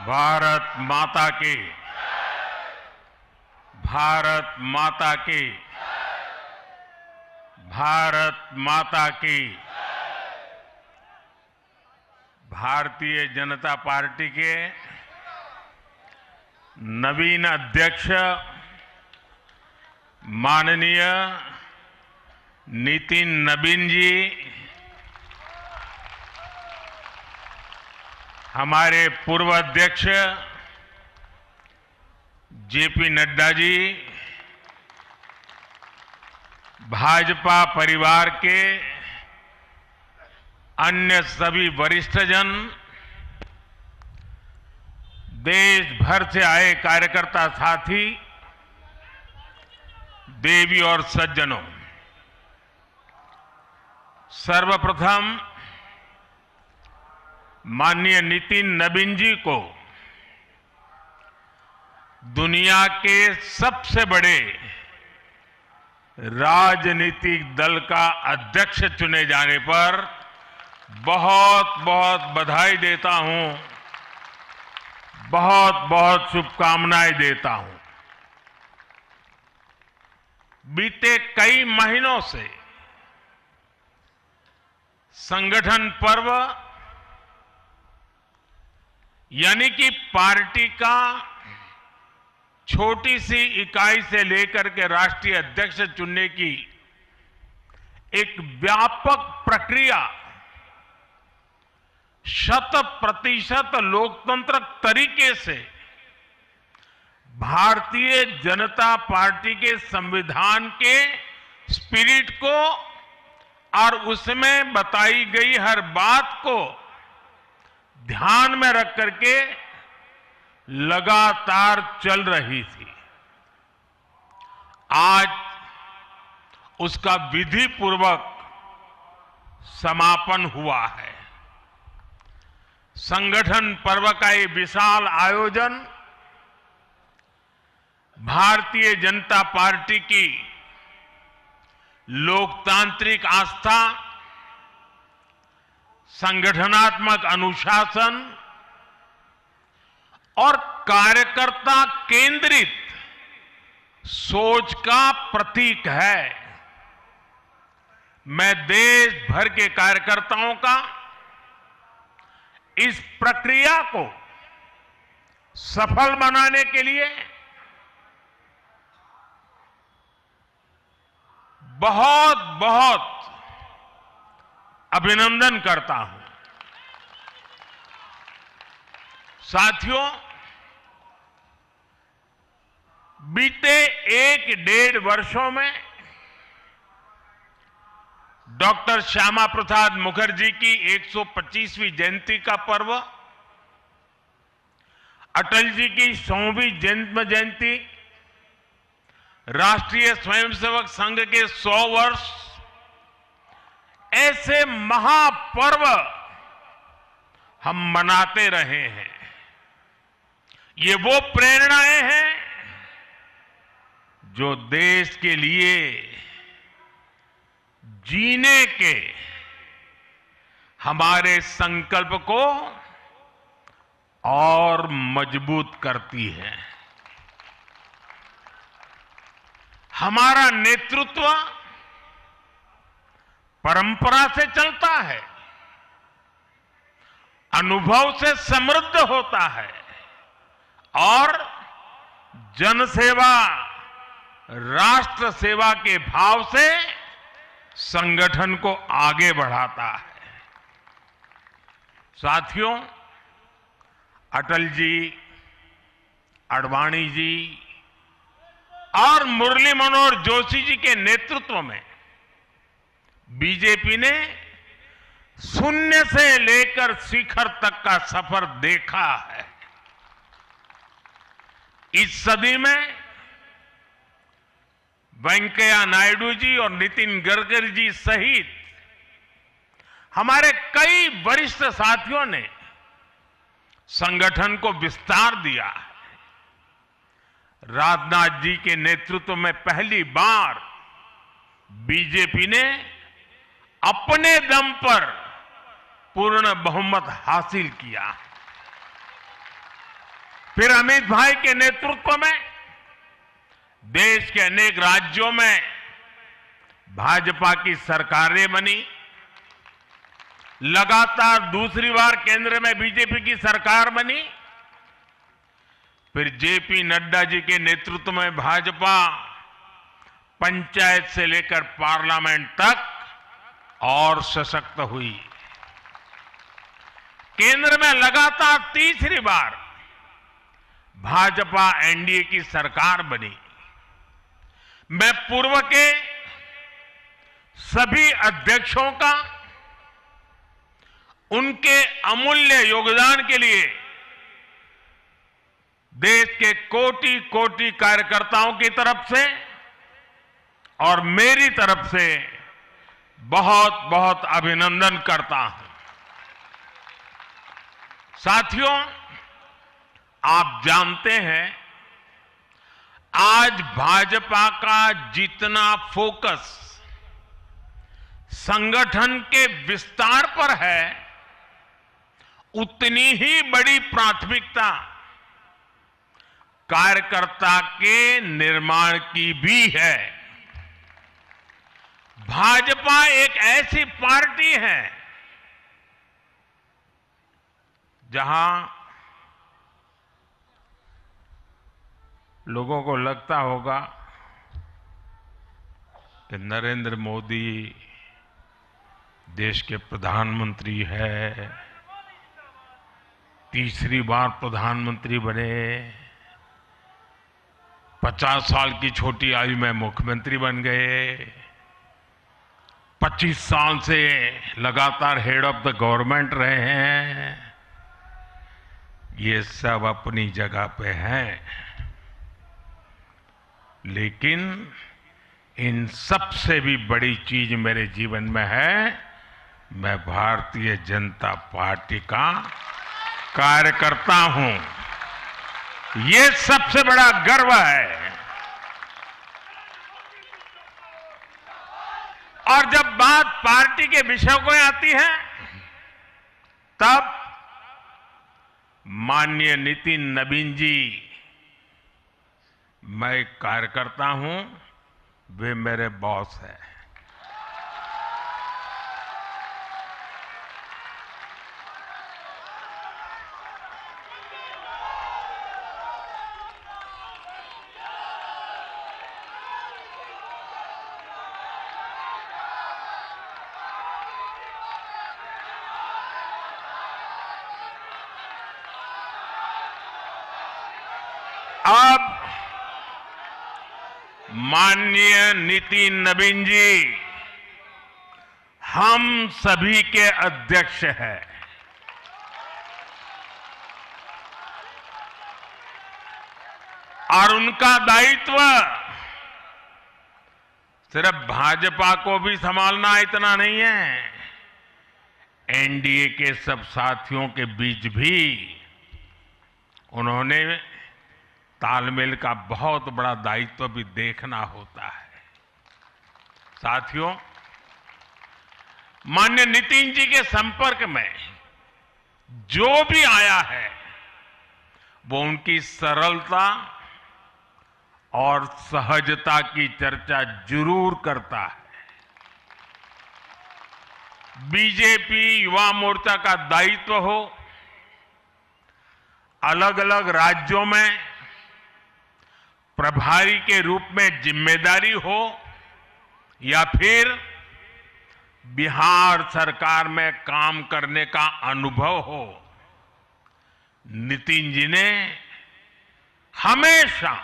भारत माता की, भारत माता की, भारत माता की। भारतीय जनता पार्टी के नवीन अध्यक्ष माननीय नितिन नबीन जी, हमारे पूर्व अध्यक्ष जेपी नड्डा जी, भाजपा परिवार के अन्य सभी वरिष्ठजन, देश भर से आए कार्यकर्ता साथी, देवी और सज्जनों, सर्वप्रथम माननीय नितिन नबीन जी को दुनिया के सबसे बड़े राजनीतिक दल का अध्यक्ष चुने जाने पर बहुत बहुत बधाई देता हूं, बहुत बहुत शुभकामनाएं देता हूं। बीते कई महीनों से संगठन पर्व यानी कि पार्टी का छोटी सी इकाई से लेकर के राष्ट्रीय अध्यक्ष चुनने की एक व्यापक प्रक्रिया 100% लोकतंत्र तरीके से भारतीय जनता पार्टी के संविधान के स्पिरिट को और उसमें बताई गई हर बात को ध्यान में रख करके लगातार चल रही थी। आज उसका विधि पूर्वक समापन हुआ है। संगठन पर्व का ये विशाल आयोजन भारतीय जनता पार्टी की लोकतांत्रिक आस्था, संगठनात्मक अनुशासन और कार्यकर्ता केंद्रित सोच का प्रतीक है। मैं देश भर के कार्यकर्ताओं का इस प्रक्रिया को सफल बनाने के लिए बहुत बहुत अभिनंदन करता हूं। साथियों, बीते 1-1.5 वर्षों में डॉक्टर श्यामा प्रसाद मुखर्जी की 125वीं जयंती का पर्व, अटल जी की 100वीं जन्म जयंती, राष्ट्रीय स्वयंसेवक संघ के 100 वर्ष, ऐसे महापर्व हम मनाते रहे हैं। ये वो प्रेरणाएं हैं जो देश के लिए जीने के हमारे संकल्प को और मजबूत करती है। हमारा नेतृत्व परंपरा से चलता है, अनुभव से समृद्ध होता है और जनसेवा, राष्ट्र सेवा के भाव से संगठन को आगे बढ़ाता है। साथियों, अटल जी, आडवाणी जी और मुरली मनोहर जोशी जी के नेतृत्व में बीजेपी ने शून्य से लेकर शिखर तक का सफर देखा है। इस सदी में वेंकैया नायडू जी और नितिन गडकरी जी सहित हमारे कई वरिष्ठ साथियों ने संगठन को विस्तार दिया है। राजनाथ जी के नेतृत्व में पहली बार बीजेपी ने अपने दम पर पूर्ण बहुमत हासिल किया। फिर अमित भाई के नेतृत्व में देश के अनेक राज्यों में भाजपा की सरकारें बनी। लगातार दूसरी बार केंद्र में बीजेपी की सरकार बनी। फिर जेपी नड्डा जी के नेतृत्व में भाजपा पंचायत से लेकर पार्लियामेंट तक और सशक्त हुई। केंद्र में लगातार तीसरी बार भाजपा एनडीए की सरकार बनी। मैं पूर्व के सभी अध्यक्षों का उनके अमूल्य योगदान के लिए देश के कोटि कोटि कार्यकर्ताओं की तरफ से और मेरी तरफ से बहुत बहुत अभिनंदन करता हूं। साथियों, आप जानते हैं आज भाजपा का जितना फोकस संगठन के विस्तार पर है, उतनी ही बड़ी प्राथमिकता कार्यकर्ता के निर्माण की भी है। भाजपा एक ऐसी पार्टी है जहां लोगों को लगता होगा कि नरेंद्र मोदी देश के प्रधानमंत्री है, तीसरी बार प्रधानमंत्री बने, 50 साल की छोटी आयु में मुख्यमंत्री बन गए, 25 साल से लगातार हेड ऑफ द गवर्नमेंट रहे हैं। ये सब अपनी जगह पे हैं, लेकिन इन सबसे भी बड़ी चीज मेरे जीवन में है, मैं भारतीय जनता पार्टी का कार्यकर्ता हूं। ये सबसे बड़ा गर्व है। और जब बात पार्टी के विषयों को आती है, तब माननीय नितिन नवीन जी, मैं एक कार्यकर्ता हूं, वे मेरे बॉस हैं। अब माननीय नितिन नवीन जी हम सभी के अध्यक्ष हैं। और उनका दायित्व सिर्फ भाजपा को भी संभालना इतना नहीं है, एनडीए के सब साथियों के बीच भी उन्होंने तालमेल का बहुत बड़ा दायित्व भी देखना होता है। साथियों, माननीय नितिन जी के संपर्क में जो भी आया है, वो उनकी सरलता और सहजता की चर्चा जरूर करता है। बीजेपी युवा मोर्चा का दायित्व हो, अलग अलग राज्यों में प्रभारी के रूप में जिम्मेदारी हो, या फिर बिहार सरकार में काम करने का अनुभव हो, नितिन जी ने हमेशा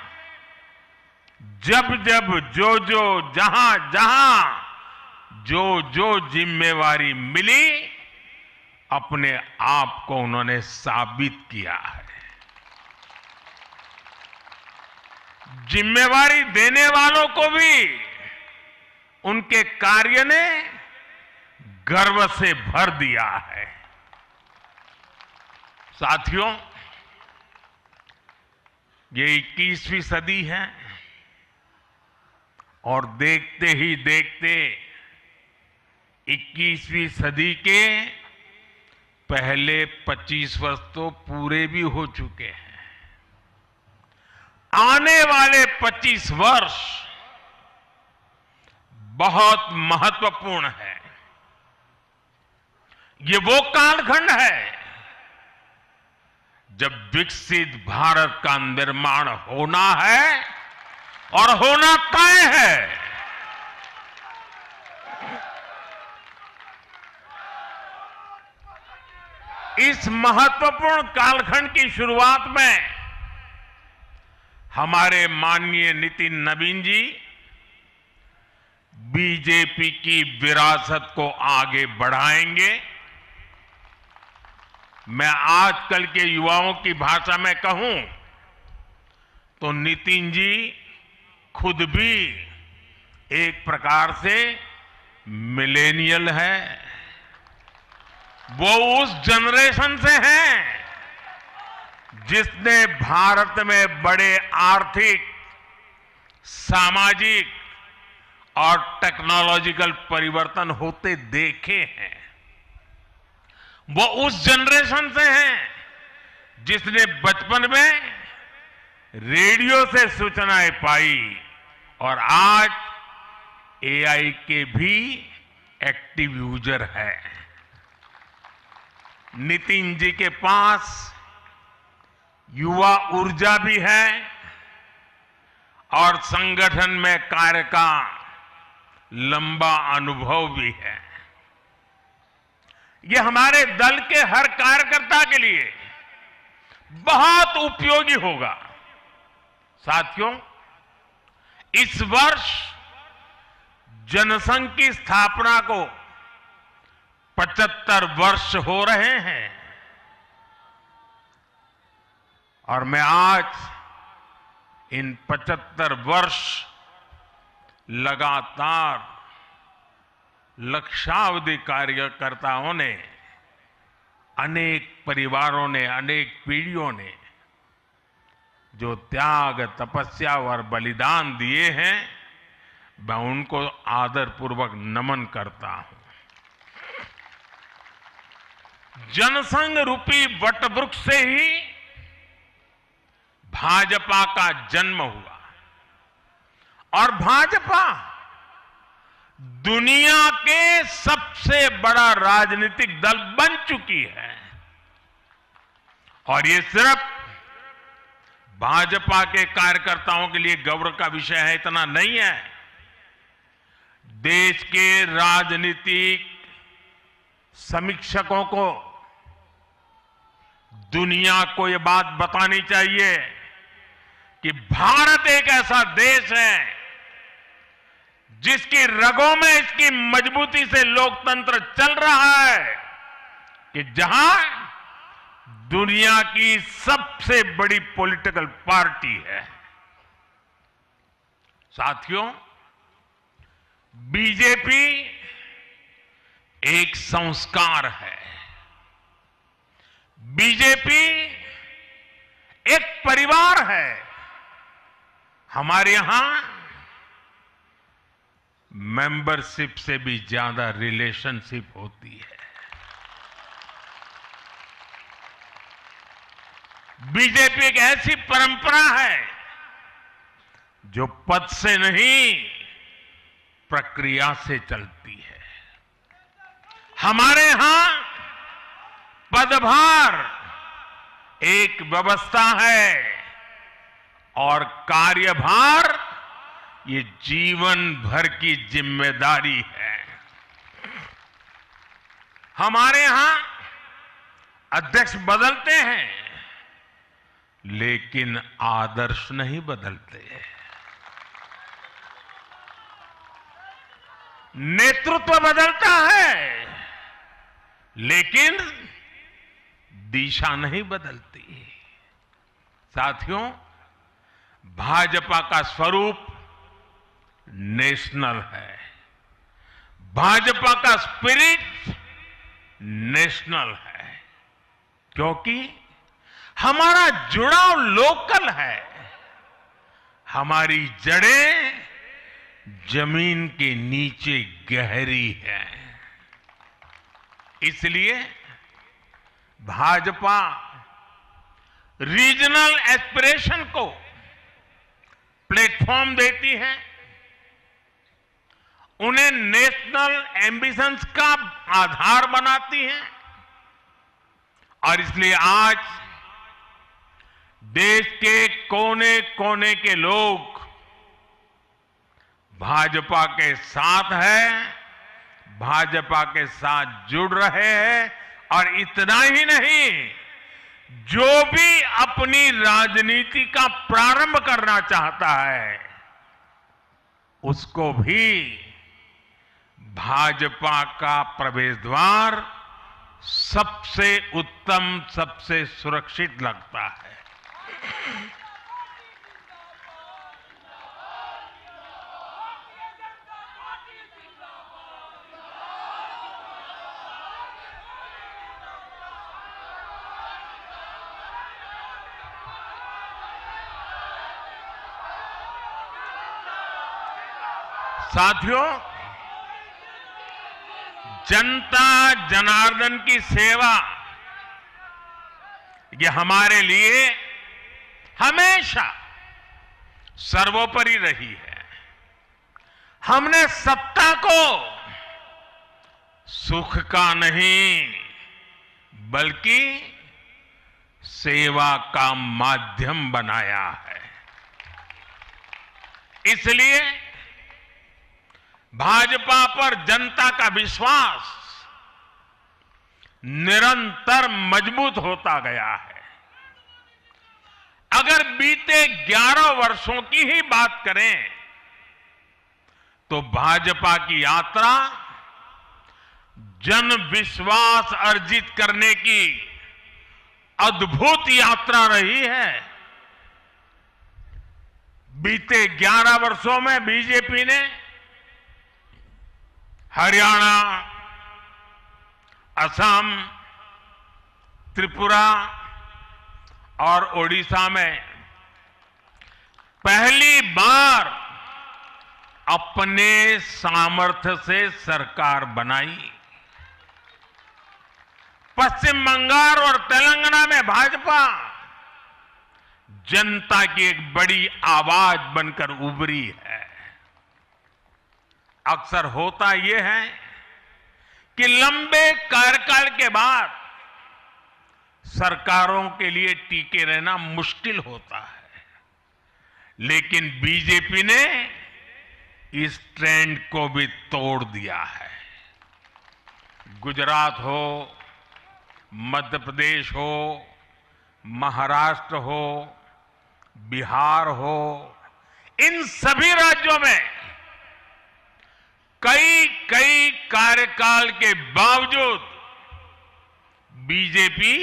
जब जब जो जहां जो जिम्मेवारी मिली, अपने आप को उन्होंने साबित किया है। जिम्मेवारी देने वालों को भी उनके कार्य ने गर्व से भर दिया है। साथियों, ये 21वीं सदी है और देखते ही देखते 21वीं सदी के पहले 25 वर्ष तो पूरे भी हो चुके हैं। आने वाले 25 वर्ष बहुत महत्वपूर्ण है। ये वो कालखंड है जब विकसित भारत का निर्माण होना है और होना तय है। इस महत्वपूर्ण कालखंड की शुरुआत में हमारे माननीय नितिन नवीन जी बीजेपी की विरासत को आगे बढ़ाएंगे। मैं आजकल के युवाओं की भाषा में कहूं तो नितिन जी खुद भी एक प्रकार से मिलेनियल है। वो उस जनरेशन से हैं जिसने भारत में बड़े आर्थिक, सामाजिक और टेक्नोलॉजिकल परिवर्तन होते देखे हैं। वो उस जनरेशन से हैं जिसने बचपन में रेडियो से सूचनाएं पाई और आज एआई के भी एक्टिव यूजर है। नितिन जी के पास युवा ऊर्जा भी है और संगठन में कार्य का लंबा अनुभव भी है। ये हमारे दल के हर कार्यकर्ता के लिए बहुत उपयोगी होगा। साथियों, इस वर्ष जनसंघ की स्थापना को 75 वर्ष हो रहे हैं और मैं आज इन 75 वर्ष लगातार लक्षावधि कार्यकर्ताओं ने, अनेक परिवारों ने, अनेक पीढ़ियों ने जो त्याग, तपस्या और बलिदान दिए हैं, मैं उनको आदरपूर्वक नमन करता हूं। जनसंघ रूपी वटवृक्ष से ही भाजपा का जन्म हुआ और भाजपा दुनिया के सबसे बड़ा राजनीतिक दल बन चुकी है। और ये सिर्फ भाजपा के कार्यकर्ताओं के लिए गौरव का विषय है इतना नहीं है। देश के राजनीतिक समीक्षकों को दुनिया को ये बात बतानी चाहिए कि भारत एक ऐसा देश है जिसकी रगों में इसकी मजबूती से लोकतंत्र चल रहा है, कि जहां दुनिया की सबसे बड़ी पॉलिटिकल पार्टी है। साथियों, बीजेपी एक संस्कार है। बीजेपी एक परिवार है। हमारे यहां मेंबरशिप से भी ज्यादा रिलेशनशिप होती है। बीजेपी एक ऐसी परंपरा है जो पद से नहीं, प्रक्रिया से चलती है। हमारे यहां पदभार एक व्यवस्था है और कार्यभार ये जीवन भर की जिम्मेदारी है। हमारे यहां अध्यक्ष बदलते हैं लेकिन आदर्श नहीं बदलते। नेतृत्व बदलता है लेकिन दिशा नहीं बदलती। साथियों, भाजपा का स्वरूप नेशनल है। भाजपा का स्पिरिट नेशनल है, क्योंकि हमारा जुड़ाव लोकल है। हमारी जड़ें जमीन के नीचे गहरी है। इसलिए भाजपा रीजनल एस्पिरेशन को प्लेटफॉर्म देती है, उन्हें नेशनल एम्बिशंस का आधार बनाती है। और इसलिए आज देश के कोने कोने के लोग भाजपा के साथ हैं, भाजपा के साथ जुड़ रहे हैं। और इतना ही नहीं, जो भी अपनी राजनीति का प्रारंभ करना चाहता है, उसको भी भाजपा का प्रवेश द्वार सबसे उत्तम, सबसे सुरक्षित लगता है। साथियों, जनता जनार्दन की सेवा ये हमारे लिए हमेशा सर्वोपरि रही है। हमने सत्ता को सुख का नहीं बल्कि सेवा का माध्यम बनाया है। इसलिए भाजपा पर जनता का विश्वास निरंतर मजबूत होता गया है। अगर बीते 11 वर्षों की ही बात करें तो भाजपा की यात्रा जन विश्वास अर्जित करने की अद्भुत यात्रा रही है। बीते 11 वर्षों में बीजेपी ने हरियाणा, असम, त्रिपुरा और ओडिशा में पहली बार अपने सामर्थ्य से सरकार बनाई। पश्चिम बंगाल और तेलंगाना में भाजपा जनता की एक बड़ी आवाज बनकर उभरी है। अक्सर होता यह है कि लंबे कार्यकाल के बाद सरकारों के लिए टिके रहना मुश्किल होता है, लेकिन बीजेपी ने इस ट्रेंड को भी तोड़ दिया है। गुजरात हो, मध्य प्रदेश हो, महाराष्ट्र हो, बिहार हो, इन सभी राज्यों में कई कार्यकाल के बावजूद बीजेपी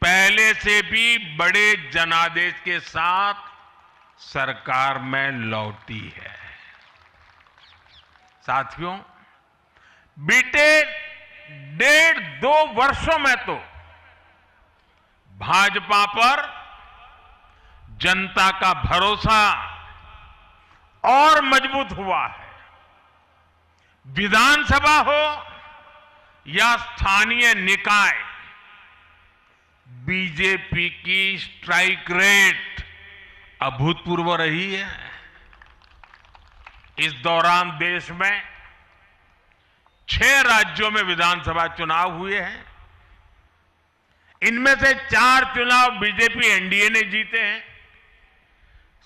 पहले से भी बड़े जनादेश के साथ सरकार में लौटी है। साथियों, बीते 1.5-2 वर्षों में तो भाजपा पर जनता का भरोसा और मजबूत हुआ है। विधानसभा हो या स्थानीय निकाय, बीजेपी की स्ट्राइक रेट अभूतपूर्व रही है। इस दौरान देश में 6 राज्यों में विधानसभा चुनाव हुए हैं। इनमें से 4 चुनाव बीजेपी एनडीए ने जीते हैं।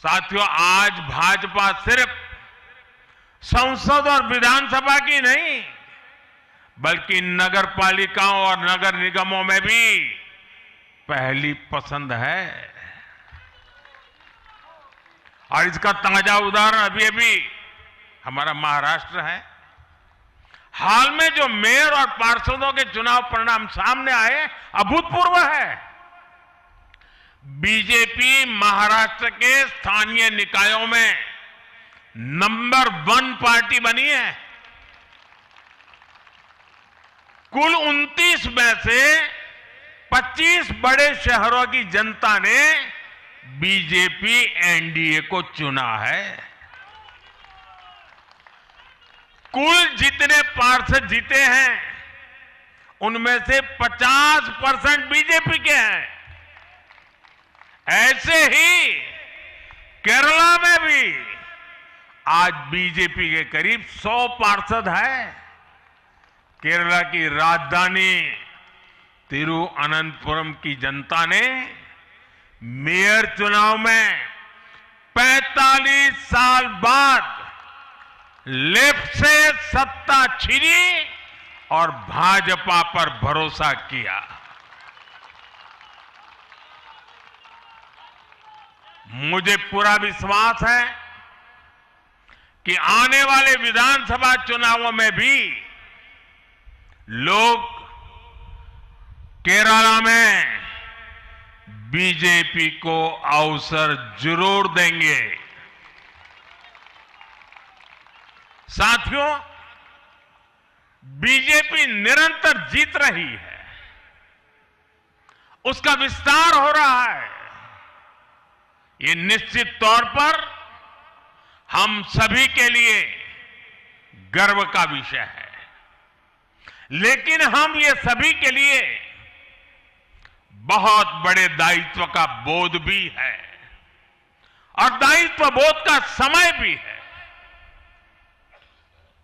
साथियों, आज भाजपा सिर्फ संसद और विधानसभा की नहीं बल्कि नगर पालिकाओं और नगर निगमों में भी पहली पसंद है। और इसका ताजा उदाहरण अभी अभी हमारा महाराष्ट्र है। हाल में जो मेयर और पार्षदों के चुनाव परिणाम सामने आए, अभूतपूर्व है। बीजेपी महाराष्ट्र के स्थानीय निकायों में नंबर 1 पार्टी बनी है। कुल 29 में से 25 बड़े शहरों की जनता ने बीजेपी एनडीए को चुना है। कुल जितने पार्षद जीते हैं उनमें से 50% बीजेपी के हैं। ऐसे ही केरला में भी आज बीजेपी के करीब 100 पार्षद हैं। केरला की राजधानी तिरुअनंतपुरम की जनता ने मेयर चुनाव में 45 साल बाद लेफ्ट से सत्ता छीनी और भाजपा पर भरोसा किया। मुझे पूरा विश्वास है कि आने वाले विधानसभा चुनावों में भी लोग केरला में बीजेपी को अवसर जरूर देंगे। साथियों, बीजेपी निरंतर जीत रही है, उसका विस्तार हो रहा है। ये निश्चित तौर पर हम सभी के लिए गर्व का विषय है, लेकिन हम ये सभी के लिए बहुत बड़े दायित्व का बोध भी है और दायित्व बोध का समय भी है।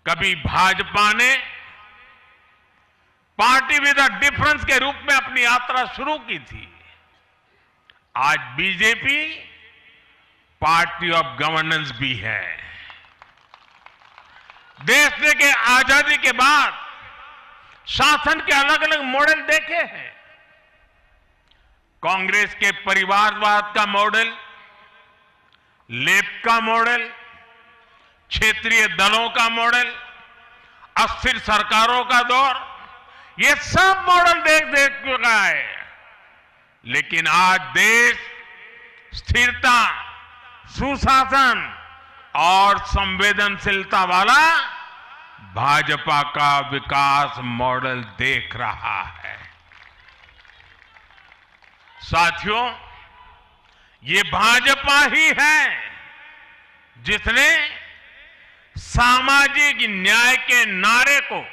कभी भाजपा ने पार्टी विद अ डिफरेंस के रूप में अपनी यात्रा शुरू की थी। आज बीजेपी पार्टी ऑफ गवर्नेंस भी है। देश के आजादी के बाद शासन के अलग अलग मॉडल देखे हैं। कांग्रेस के परिवारवाद का मॉडल, लेफ्ट का मॉडल, क्षेत्रीय दलों का मॉडल, अस्थिर सरकारों का दौर, ये सब मॉडल देख चुका है। लेकिन आज देश स्थिरता, सुशासन और संवेदनशीलता वाला भाजपा का विकास मॉडल देख रहा है। साथियों, ये भाजपा ही है जिसने सामाजिक न्याय के नारे को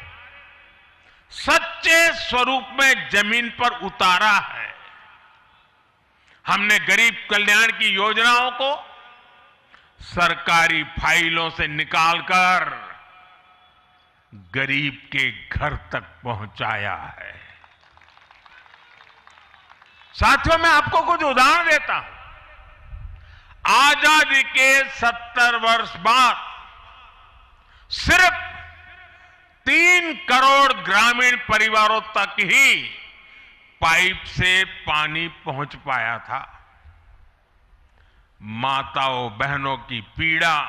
सच्चे स्वरूप में जमीन पर उतारा है। हमने गरीब कल्याण की योजनाओं को सरकारी फाइलों से निकालकर गरीब के घर तक पहुंचाया है। साथियों, मैं आपको कुछ उदाहरण देता हूं। आजादी के 70 वर्ष बाद सिर्फ 3 करोड़ ग्रामीण परिवारों तक ही पाइप से पानी पहुंच पाया था। माताओं बहनों की पीड़ा,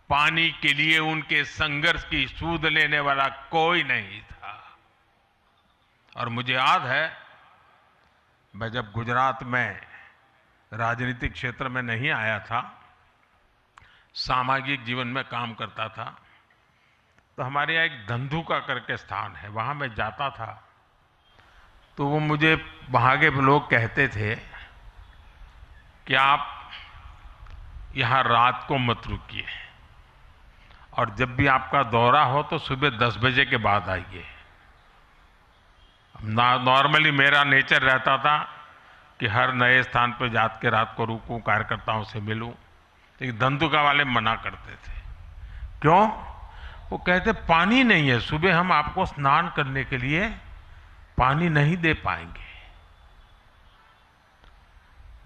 पानी के लिए उनके संघर्ष की सूध लेने वाला कोई नहीं था। और मुझे याद है, मैं जब गुजरात में राजनीतिक क्षेत्र में नहीं आया था, सामाजिक जीवन में काम करता था, तो हमारे यहाँ एक धंधुका करके स्थान है, वहाँ मैं जाता था तो वो मुझे वहाँ के लोग कहते थे कि आप यहाँ रात को मत रुकिए और जब भी आपका दौरा हो तो सुबह 10 बजे के बाद आइए। नॉर्मली मेरा नेचर रहता था कि हर नए स्थान पर जात के रात को रुकूं, कार्यकर्ताओं से मिलूं, लेकिन धंधुका वाले मना करते थे। क्यों? वो कहते पानी नहीं है, सुबह हम आपको स्नान करने के लिए पानी नहीं दे पाएंगे।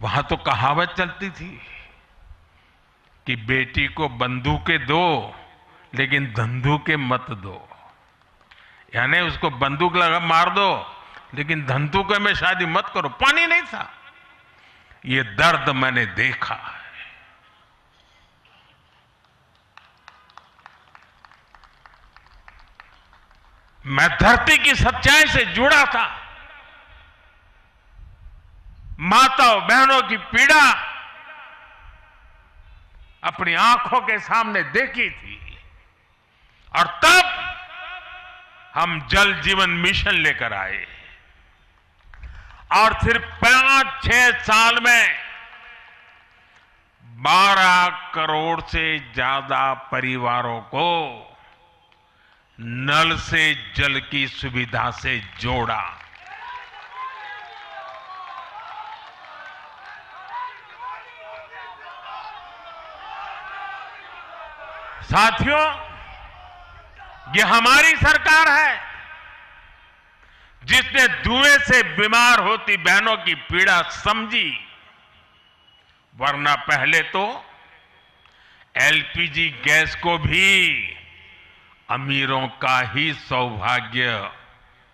वहां तो कहावत चलती थी कि बेटी को बंदूकें दो लेकिन धंधुके मत दो, यानी उसको बंदूक लगा मार दो लेकिन धंधुके में शादी मत करो। पानी नहीं था। ये दर्द मैंने देखा है। मैं धरती की सच्चाई से जुड़ा था। माताओं बहनों की पीड़ा अपनी आंखों के सामने देखी थी और तब हम जल जीवन मिशन लेकर आए और सिर्फ 5-6 साल में 12 करोड़ से ज्यादा परिवारों को नल से जल की सुविधा से जोड़ा। साथियों, ये हमारी सरकार है जिसने धुएं से बीमार होती बहनों की पीड़ा समझी, वरना पहले तो एलपीजी गैस को भी अमीरों का ही सौभाग्य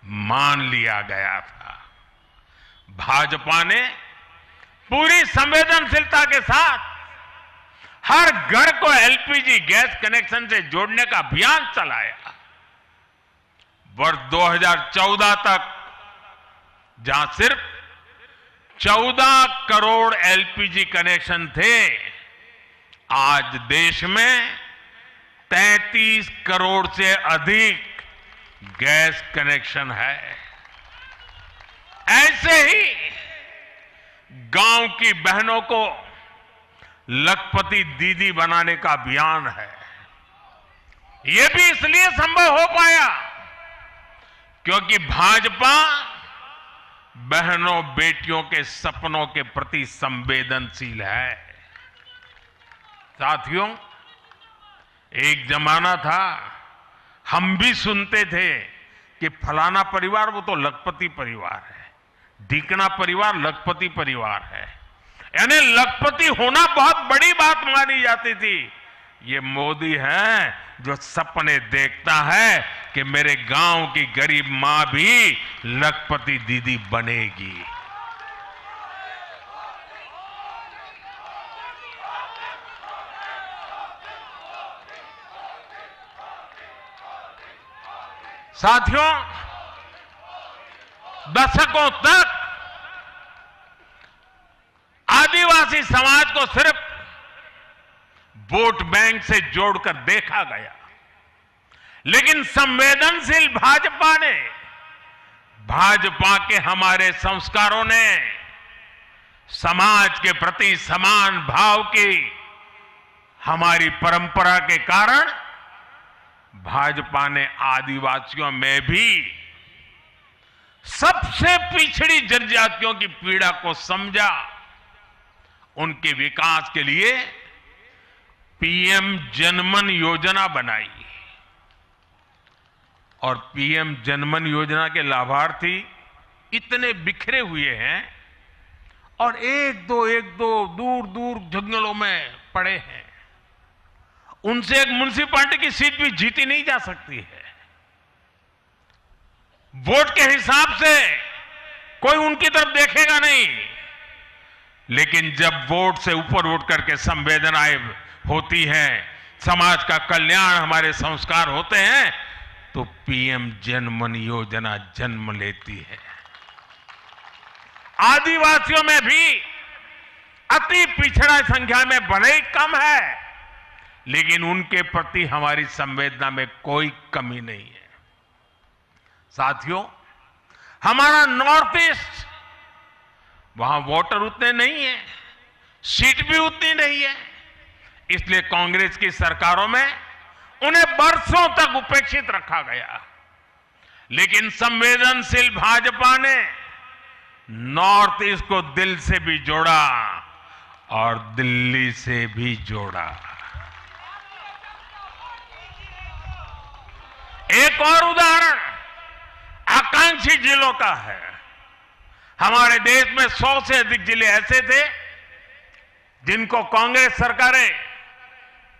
मान लिया गया था। भाजपा ने पूरी संवेदनशीलता के साथ हर घर को एलपीजी गैस कनेक्शन से जोड़ने का अभियान चलाया। वर्ष 2014 तक जहां सिर्फ 14 करोड़ एलपीजी कनेक्शन थे, आज देश में 33 करोड़ से अधिक गैस कनेक्शन है। ऐसे ही गांव की बहनों को लखपति दीदी बनाने का अभियान है। यह भी इसलिए संभव हो पाया क्योंकि भाजपा बहनों बेटियों के सपनों के प्रति संवेदनशील है। साथियों, एक जमाना था हम भी सुनते थे कि फलाना परिवार वो तो लखपति परिवार है, ढीकना परिवार लखपति परिवार है, यानी लखपति होना बहुत बड़ी बात मानी जाती थी। ये मोदी है जो सपने देखता है कि मेरे गांव की गरीब मां भी लखपति दीदी बनेगी। साथियों, दशकों तक आदिवासी समाज को सिर्फ वोट बैंक से जोड़कर देखा गया, लेकिन संवेदनशील भाजपा ने, भाजपा के हमारे संस्कारों ने समाज के प्रति समान भाव की हमारी परंपरा के कारण भाजपा ने आदिवासियों में भी सबसे पिछड़ी जनजातियों की पीड़ा को समझा। उनके विकास के लिए पीएम जनमन योजना बनाई और पीएम जनमन योजना के लाभार्थी इतने बिखरे हुए हैं और एक दो दूर दूर जंगलों में पड़े हैं। उनसे एक म्युनिसिपैलिटी की सीट भी जीती नहीं जा सकती है। वोट के हिसाब से कोई उनकी तरफ देखेगा नहीं, लेकिन जब वोट से ऊपर उठ करके संवेदनाएं होती हैं, समाज का कल्याण हमारे संस्कार होते हैं, तो पीएम जनमन योजना जन्म लेती है। आदिवासियों में भी अति पिछड़ा संख्या में भले ही कम है, लेकिन उनके प्रति हमारी संवेदना में कोई कमी नहीं है। साथियों, हमारा नॉर्थ ईस्ट, वहां वोटर उतने नहीं है, सीट भी उतनी नहीं है, इसलिए कांग्रेस की सरकारों में उन्हें बरसों तक उपेक्षित रखा गया। लेकिन संवेदनशील भाजपा ने नॉर्थ ईस्ट को दिल से भी जोड़ा और दिल्ली से भी जोड़ा। एक और उदाहरण आकांक्षी जिलों का है। हमारे देश में 100 से अधिक जिले ऐसे थे जिनको कांग्रेस सरकारें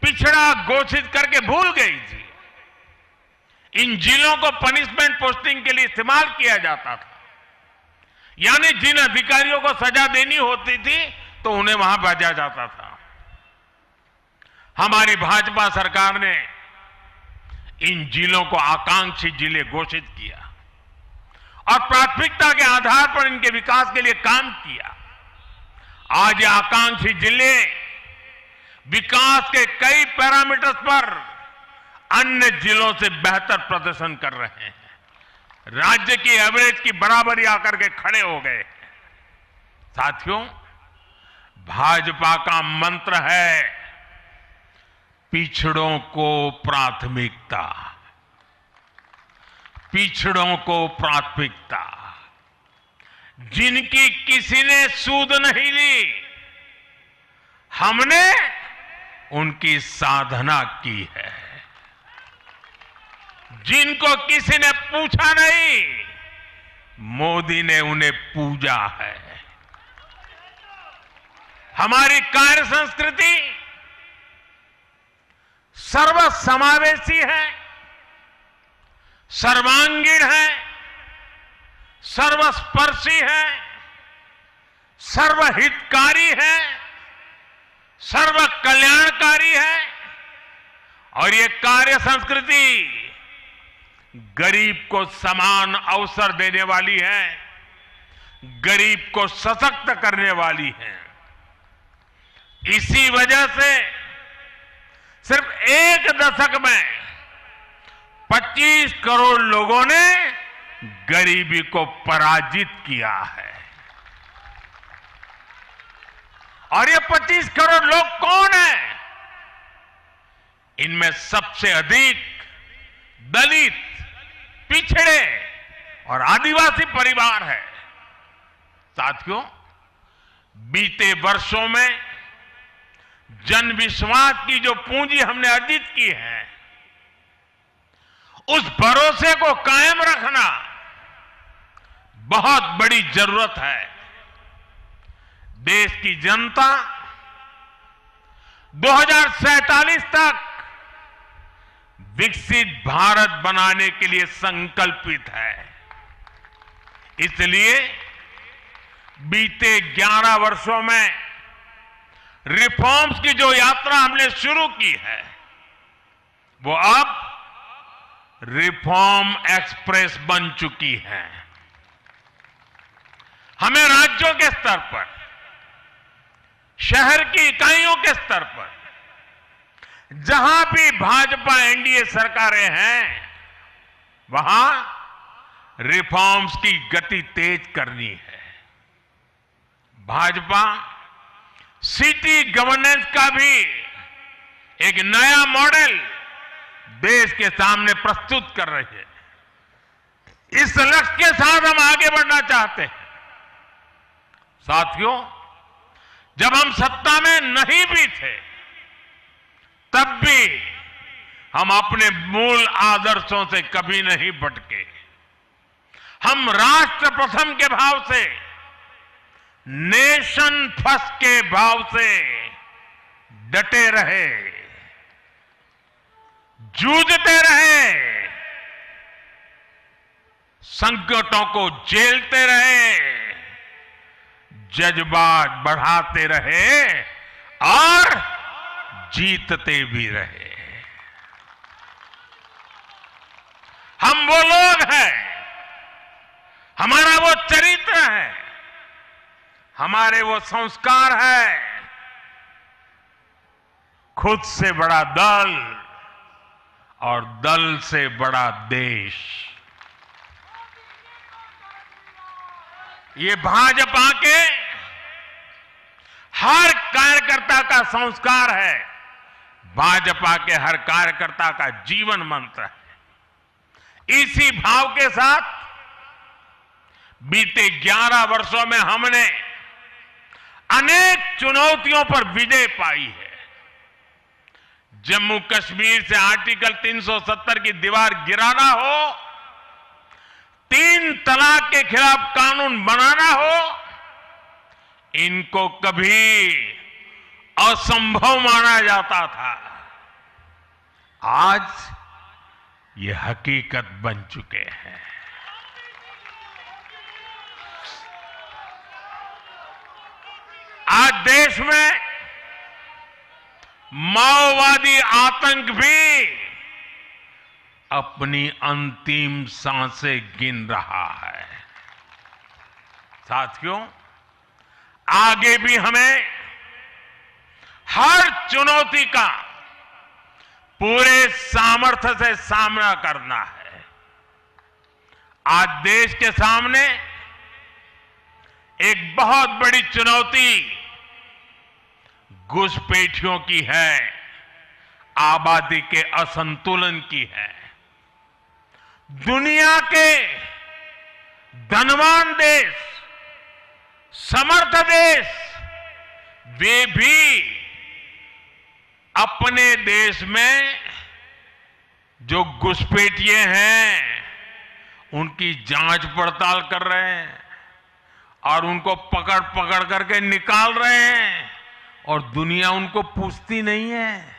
पिछड़ा घोषित करके भूल गई थी। इन जिलों को पनिशमेंट पोस्टिंग के लिए इस्तेमाल किया जाता था, यानी जिन अधिकारियों को सजा देनी होती थी तो उन्हें वहां भेजा जाता था। हमारी भाजपा सरकार ने इन जिलों को आकांक्षी जिले घोषित किया और प्राथमिकता के आधार पर इनके विकास के लिए काम किया। आज ये आकांक्षी जिले विकास के कई पैरामीटर्स पर अन्य जिलों से बेहतर प्रदर्शन कर रहे हैं, राज्य की एवरेज की बराबरी आकर के खड़े हो गए। साथियों, भाजपा का मंत्र है पिछड़ों को प्राथमिकता, पिछड़ों को प्राथमिकता। जिनकी किसी ने सूद नहीं ली, हमने उनकी साधना की है। जिनको किसी ने पूछा नहीं, मोदी ने उन्हें पूजा है। हमारी कार्य संस्कृति सर्वसमावेशी है, सर्वांगीण है, सर्वस्पर्शी है, सर्वहितकारी है, सर्व कल्याणकारी है। और ये कार्य संस्कृति गरीब को समान अवसर देने वाली है, गरीब को सशक्त करने वाली है। इसी वजह से सिर्फ एक दशक में 25 करोड़ लोगों ने गरीबी को पराजित किया है। और ये 25 करोड़ लोग कौन हैं? इनमें सबसे अधिक दलित, पिछड़े और आदिवासी परिवार है। साथियों, बीते वर्षों में जन विश्वास की जो पूंजी हमने अर्जित की है, उस भरोसे को कायम रखना बहुत बड़ी जरूरत है। देश की जनता 2047 तक विकसित भारत बनाने के लिए संकल्पित है। इसलिए बीते 11 वर्षों में रिफॉर्म्स की जो यात्रा हमने शुरू की है, वो अब रिफॉर्म एक्सप्रेस बन चुकी है। हमें राज्यों के स्तर पर, शहर की इकाइयों के स्तर पर, जहां भी भाजपा एनडीए सरकारें हैं, वहां रिफॉर्म्स की गति तेज करनी है। भाजपा सिटी गवर्नेंस का भी एक नया मॉडल देश के सामने प्रस्तुत कर रही है। इस लक्ष्य के साथ हम आगे बढ़ना चाहते हैं। साथियों, जब हम सत्ता में नहीं भी थे, तब भी हम अपने मूल आदर्शों से कभी नहीं भटके। हम राष्ट्र प्रथम के भाव से, नेशन फर्स्ट के भाव से डटे रहे, जूझते रहे, संकटों को झेलते रहे, जज्बात बढ़ाते रहे और जीतते भी रहे। हम वो लोग हैं, हमारा वो चरित्र है, हमारे वो संस्कार है। खुद से बड़ा दल और दल से बड़ा देश, ये भाजपा के हर कार्यकर्ता का संस्कार है, भाजपा के हर कार्यकर्ता का जीवन मंत्र है। इसी भाव के साथ बीते 11 वर्षों में हमने अनेक चुनौतियों पर विजय पाई है। जम्मू कश्मीर से आर्टिकल 370 की दीवार गिराना हो, 3 तलाक के खिलाफ कानून बनाना हो, इनको कभी असंभव माना जाता था। आज ये हकीकत बन चुके हैं। आज देश में माओवादी आतंक भी अपनी अंतिम सांसें गिन रहा है। साथियों, आगे भी हमें हर चुनौती का पूरे सामर्थ्य से सामना करना है। आज देश के सामने एक बहुत बड़ी चुनौती घुसपैठियों की है, आबादी के असंतुलन की है। दुनिया के धनवान देश, समर्थ देश, वे भी अपने देश में जो घुसपैठिए हैं उनकी जांच पड़ताल कर रहे हैं और उनको पकड़ पकड़ करके निकाल रहे हैं, और दुनिया उनको पूछती नहीं है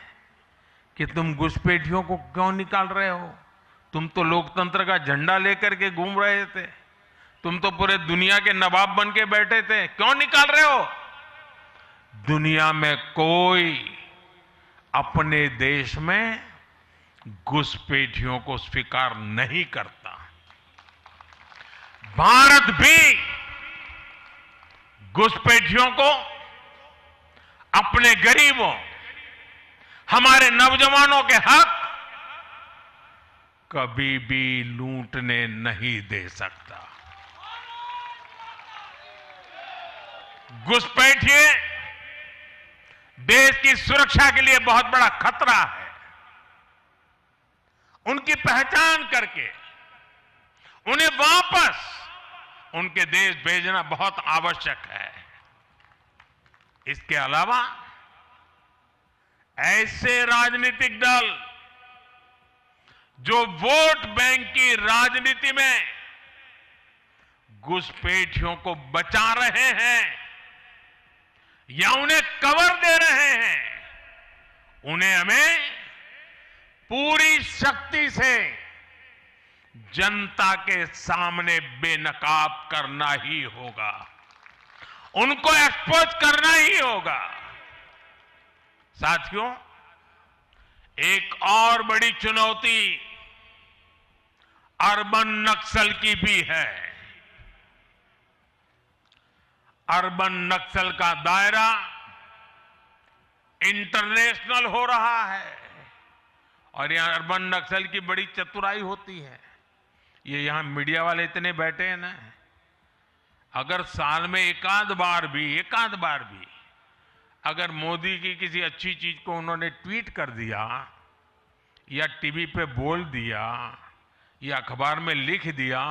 कि तुम घुसपैठियों को क्यों निकाल रहे हो। तुम तो लोकतंत्र का झंडा लेकर के घूम रहे थे, तुम तो पूरे दुनिया के नवाब बन के बैठे थे, क्यों निकाल रहे हो। दुनिया में कोई अपने देश में घुसपैठियों को स्वीकार नहीं करता। भारत भी घुसपैठियों को अपने गरीबों, हमारे नौजवानों के हक कभी भी लूटने नहीं दे सकता। घुसपैठिए देश की सुरक्षा के लिए बहुत बड़ा खतरा है। उनकी पहचान करके उन्हें वापस उनके देश भेजना बहुत आवश्यक है। इसके अलावा ऐसे राजनीतिक दल जो वोट बैंक की राजनीति में घुसपैठियों को बचा रहे हैं या उन्हें कवर दे रहे हैं, उन्हें हमें पूरी शक्ति से जनता के सामने बेनकाब करना ही होगा, उनको एक्सपोज करना ही होगा। साथियों, एक और बड़ी चुनौती अर्बन नक्सल की भी है। अर्बन नक्सल का दायरा इंटरनेशनल हो रहा है और यहां अर्बन नक्सल की बड़ी चतुराई होती है। ये यहां मीडिया वाले इतने बैठे हैं ना, अगर साल में एकाध बार भी अगर मोदी की किसी अच्छी चीज को उन्होंने ट्वीट कर दिया या टीवी पे बोल दिया या अखबार में लिख दिया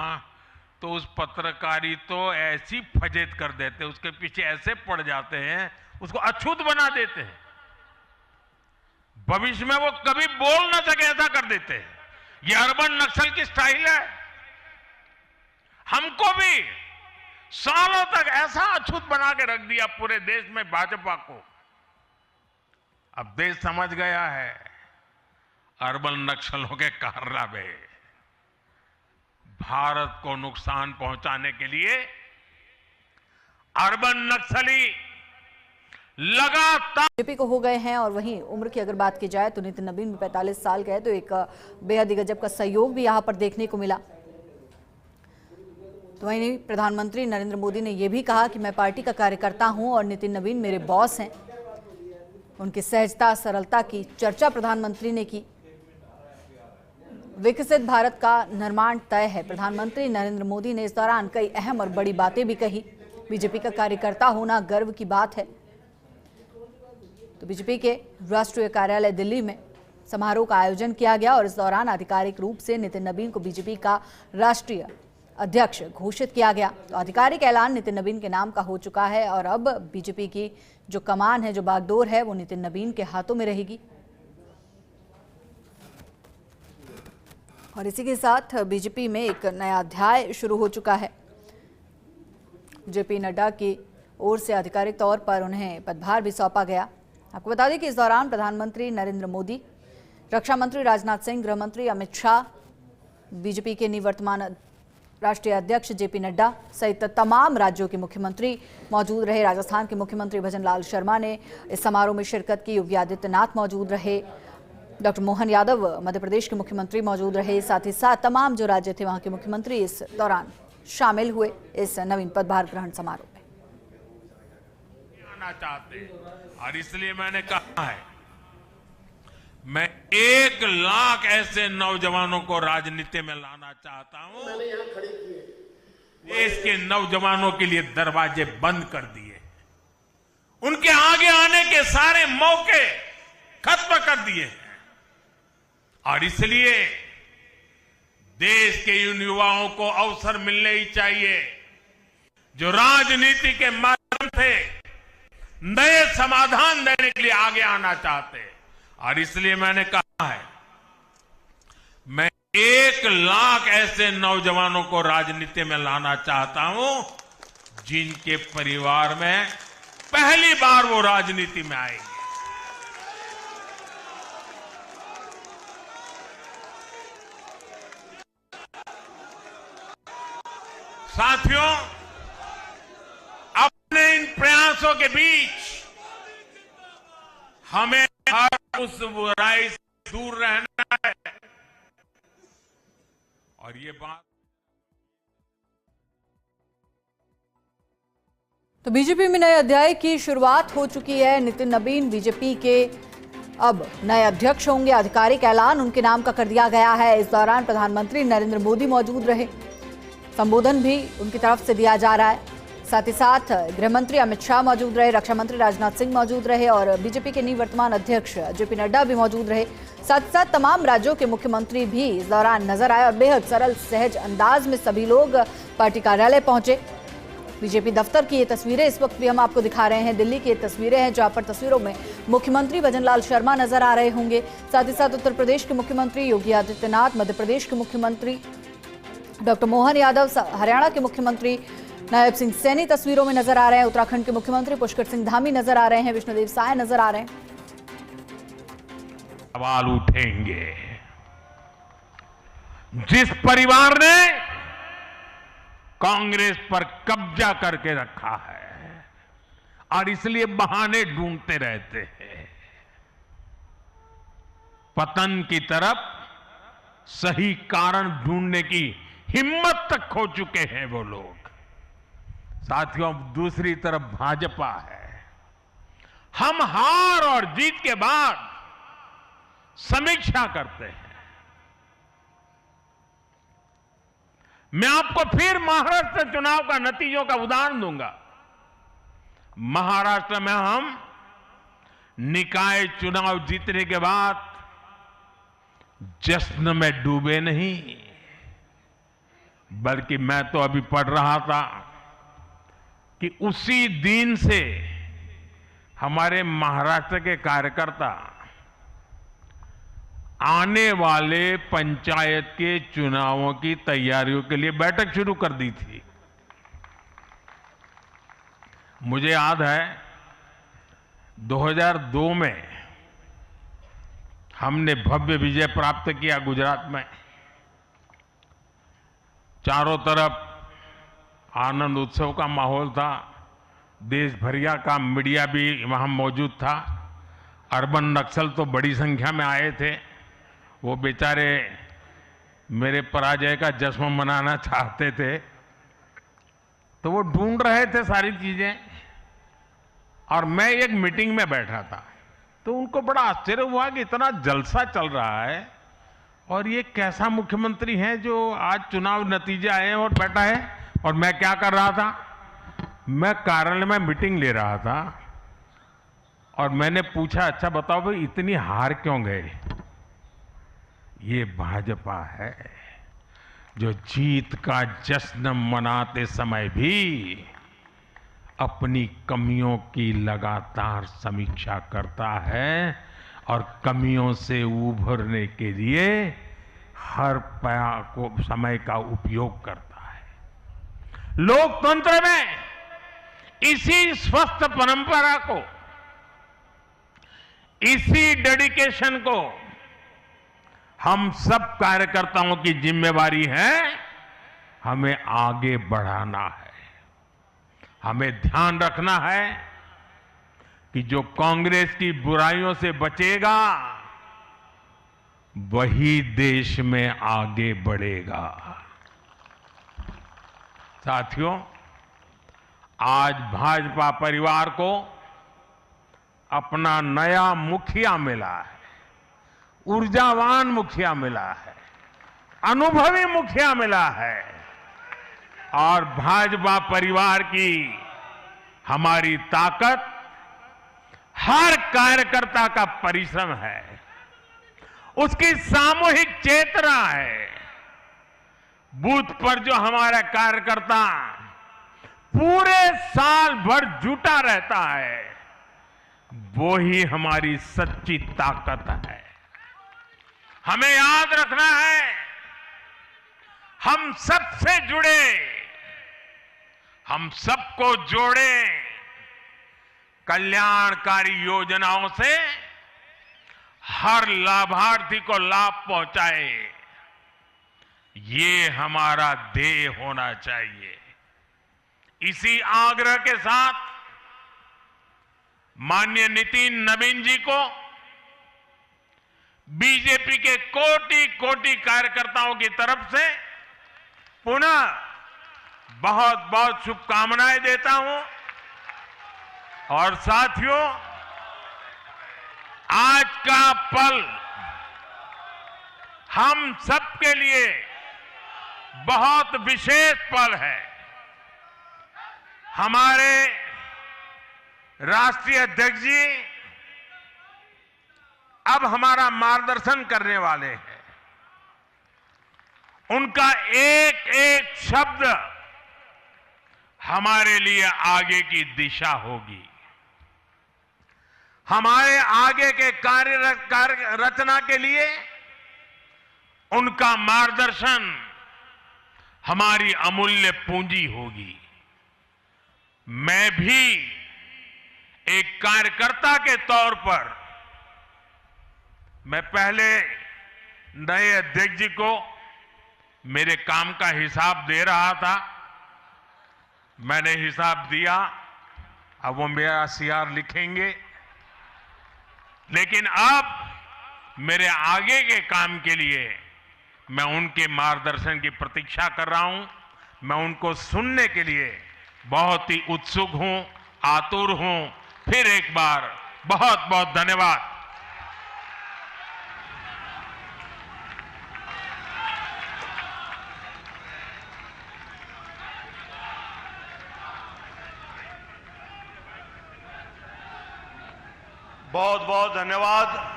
तो उस पत्रकारी तो ऐसी फजेत कर देते, उसके पीछे ऐसे पड़ जाते हैं, उसको अछूत बना देते हैं, भविष्य में वो कभी बोल ना सके ऐसा कर देते हैं। ये अर्बन नक्सल की स्टाइल है। हमको भी सालों तक ऐसा अछूत बना के रख दिया पूरे देश में भाजपा को। अब देश समझ गया है अर्बन नक्सलों के कारनामे। भारत को नुकसान पहुंचाने के लिए अर्बन नक्सली लगातार बीजेपी को हो गए हैं। और वहीं उम्र की अगर बात की जाए तो नितिन नवीन में 45 साल का है, तो एक बेहद ही गजब का सहयोग भी यहां पर देखने को मिला। तो वहीं प्रधानमंत्री नरेंद्र मोदी ने यह भी कहा कि मैं पार्टी का कार्यकर्ता हूं और नितिन नवीन मेरे बॉस हैं। उनकी सहजता, सरलता की चर्चा प्रधानमंत्री ने की। विकसित भारत का निर्माण तय है। प्रधानमंत्री नरेंद्र मोदी ने इस दौरान कई अहम और बड़ी बातें भी कही। बीजेपी का कार्यकर्ता होना गर्व की बात है। तो बीजेपी के राष्ट्रीय कार्यालय दिल्ली में समारोह का आयोजन किया गया और इस दौरान आधिकारिक रूप से नितिन नवीन को बीजेपी का राष्ट्रीय अध्यक्ष घोषित किया गया। तो आधिकारिक ऐलान नितिन नवीन के नाम का हो चुका है और अब बीजेपी की जो कमान है, जो बागडोर है, वो नितिन नवीन के हाथों में रहेगी। और इसी के साथ बीजेपी में एक नया अध्याय शुरू हो चुका है। जेपी नड्डा की ओर से आधिकारिक तौर पर उन्हें पदभार भी सौंपा गया। आपको बता दें कि इस दौरान प्रधानमंत्री नरेंद्र मोदी, रक्षा मंत्री राजनाथ सिंह, गृह मंत्री अमित शाह, बीजेपी के निवर्तमान राष्ट्रीय अध्यक्ष जेपी नड्डा सहित तमाम राज्यों के मुख्यमंत्री मौजूद रहे। राजस्थान के मुख्यमंत्री भजनलाल शर्मा ने इस समारोह में शिरकत की। योगी आदित्यनाथ मौजूद रहे। डॉक्टर मोहन यादव मध्य प्रदेश के मुख्यमंत्री मौजूद रहे। साथ ही साथ तमाम जो राज्य थे वहां के मुख्यमंत्री इस दौरान शामिल हुए इस नवीन पदभार ग्रहण समारोह में। आना चाहते और इसलिए मैंने कहा है मैं 1 लाख ऐसे नौजवानों को राजनीति में लाना चाहता हूं। मैंने यहां खड़े किए। देश के नौजवानों के लिए दरवाजे बंद कर दिए, उनके आगे आने के सारे मौके खत्म कर दिए हैं और इसलिए देश के इन युवाओं को अवसर मिलने ही चाहिए जो राजनीति के माध्यम से नए समाधान देने के लिए आगे आना चाहते हैं। और इसलिए मैंने कहा है, मैं 1 लाख ऐसे नौजवानों को राजनीति में लाना चाहता हूं जिनके परिवार में पहली बार वो राजनीति में आएंगे। साथियों, अपने इन प्रयासों के बीच हमें हर उस बुराई से दूर रहना है। और ये बात तो बीजेपी में नए अध्याय की शुरुआत हो चुकी है। नितिन नबीन बीजेपी के अब नए अध्यक्ष होंगे। आधिकारिक ऐलान उनके नाम का कर दिया गया है। इस दौरान प्रधानमंत्री नरेंद्र मोदी मौजूद रहे। संबोधन भी उनकी तरफ से दिया जा रहा है। साथ ही साथ गृह मंत्री अमित शाह मौजूद रहे, रक्षा मंत्री राजनाथ सिंह मौजूद रहे और बीजेपी के निवर्तमान अध्यक्ष जेपी नड्डा भी मौजूद रहे। साथ ही साथ तमाम राज्यों के मुख्यमंत्री भी इस दौरान नजर आए और बेहद सरल सहज अंदाज में सभी लोग पार्टी कार्यालय पहुंचे। बीजेपी दफ्तर की ये तस्वीरें इस वक्त भी हम आपको दिखा रहे हैं। दिल्ली की ये तस्वीरें हैं जहां पर तस्वीरों में मुख्यमंत्री भजनलाल शर्मा नजर आ रहे होंगे। साथ ही साथ उत्तर प्रदेश के मुख्यमंत्री योगी आदित्यनाथ, मध्य प्रदेश के मुख्यमंत्री डॉक्टर मोहन यादव, हरियाणा के मुख्यमंत्री नायब सिंह सैनी तस्वीरों में नजर आ रहे हैं। उत्तराखंड के मुख्यमंत्री पुष्कर सिंह धामी नजर आ रहे हैं। विष्णुदेव साय नजर आ रहे हैं। सवाल उठेंगे, जिस परिवार ने कांग्रेस पर कब्जा करके रखा है और इसलिए बहाने ढूंढते रहते हैं, पतन की तरफ सही कारण ढूंढने की हिम्मत तक खो चुके हैं वो लोग। साथियों, दूसरी तरफ भाजपा है। हम हार और जीत के बाद समीक्षा करते हैं। मैं आपको फिर महाराष्ट्र चुनाव का नतीजों का उदाहरण दूंगा। महाराष्ट्र में हम निकाय चुनाव जीतने के बाद जश्न में डूबे नहीं, बल्कि मैं तो अभी पढ़ रहा था कि उसी दिन से हमारे महाराष्ट्र के कार्यकर्ता आने वाले पंचायत के चुनावों की तैयारियों के लिए बैठक शुरू कर दी थी। मुझे याद है 2002 में हमने भव्य विजय प्राप्त किया गुजरात में। चारों तरफ आनंद उत्सव का माहौल था। देश भरिया का मीडिया भी वहां मौजूद था। अर्बन नक्सल तो बड़ी संख्या में आए थे। वो बेचारे मेरे पराजय का जश्न मनाना चाहते थे, तो वो ढूंढ रहे थे सारी चीजें। और मैं एक मीटिंग में बैठा था, तो उनको बड़ा आश्चर्य हुआ कि इतना जलसा चल रहा है और ये कैसा मुख्यमंत्री है जो आज चुनाव नतीजे आए हैं और बैठा है। और मैं क्या कर रहा था, मैं कार्यालय में मीटिंग ले रहा था और मैंने पूछा, अच्छा बताओ भाई इतनी हार क्यों गए? ये भाजपा है जो जीत का जश्न मनाते समय भी अपनी कमियों की लगातार समीक्षा करता है और कमियों से उभरने के लिए हर समय का उपयोग करता है। लोकतंत्र में इसी स्वस्थ परंपरा को, इसी डेडिकेशन को हम सब कार्यकर्ताओं की जिम्मेवारी है, हमें आगे बढ़ाना है। हमें ध्यान रखना है कि जो कांग्रेस की बुराइयों से बचेगा वही देश में आगे बढ़ेगा। साथियों, आज भाजपा परिवार को अपना नया मुखिया मिला है, ऊर्जावान मुखिया मिला है, अनुभवी मुखिया मिला है और भाजपा परिवार की हमारी ताकत हर कार्यकर्ता का परिश्रम है, उसकी सामूहिक चेतना है। बूथ पर जो हमारा कार्यकर्ता पूरे साल भर जुटा रहता है, वो ही हमारी सच्ची ताकत है। हमें याद रखना है, हम सबसे जुड़े, हम सबको जोड़े कल्याणकारी योजनाओं से हर लाभार्थी को लाभ पहुंचाए, ये हमारा ध्येय होना चाहिए। इसी आग्रह के साथ माननीय नितिन नवीन जी को बीजेपी के कोटि कोटि कार्यकर्ताओं की तरफ से पुनः बहुत बहुत शुभकामनाएं देता हूं। और साथियों, आज का पल हम सबके लिए बहुत विशेष पल है। हमारे राष्ट्रीय अध्यक्ष जी अब हमारा मार्गदर्शन करने वाले हैं। उनका एक एक शब्द हमारे लिए आगे की दिशा होगी। हमारे आगे के कार्य रचना के लिए उनका मार्गदर्शन हमारी अमूल्य पूंजी होगी। मैं भी एक कार्यकर्ता के तौर पर मैं पहले नए अध्यक्ष जी को मेरे काम का हिसाब दे रहा था। मैंने हिसाब दिया, अब वो मेरा सीआर लिखेंगे। लेकिन अब मेरे आगे के काम के लिए मैं उनके मार्गदर्शन की प्रतीक्षा कर रहा हूं। मैं उनको सुनने के लिए बहुत ही उत्सुक हूं, आतुर हूं। फिर एक बार बहुत बहुत धन्यवाद। बहुत बहुत धन्यवाद।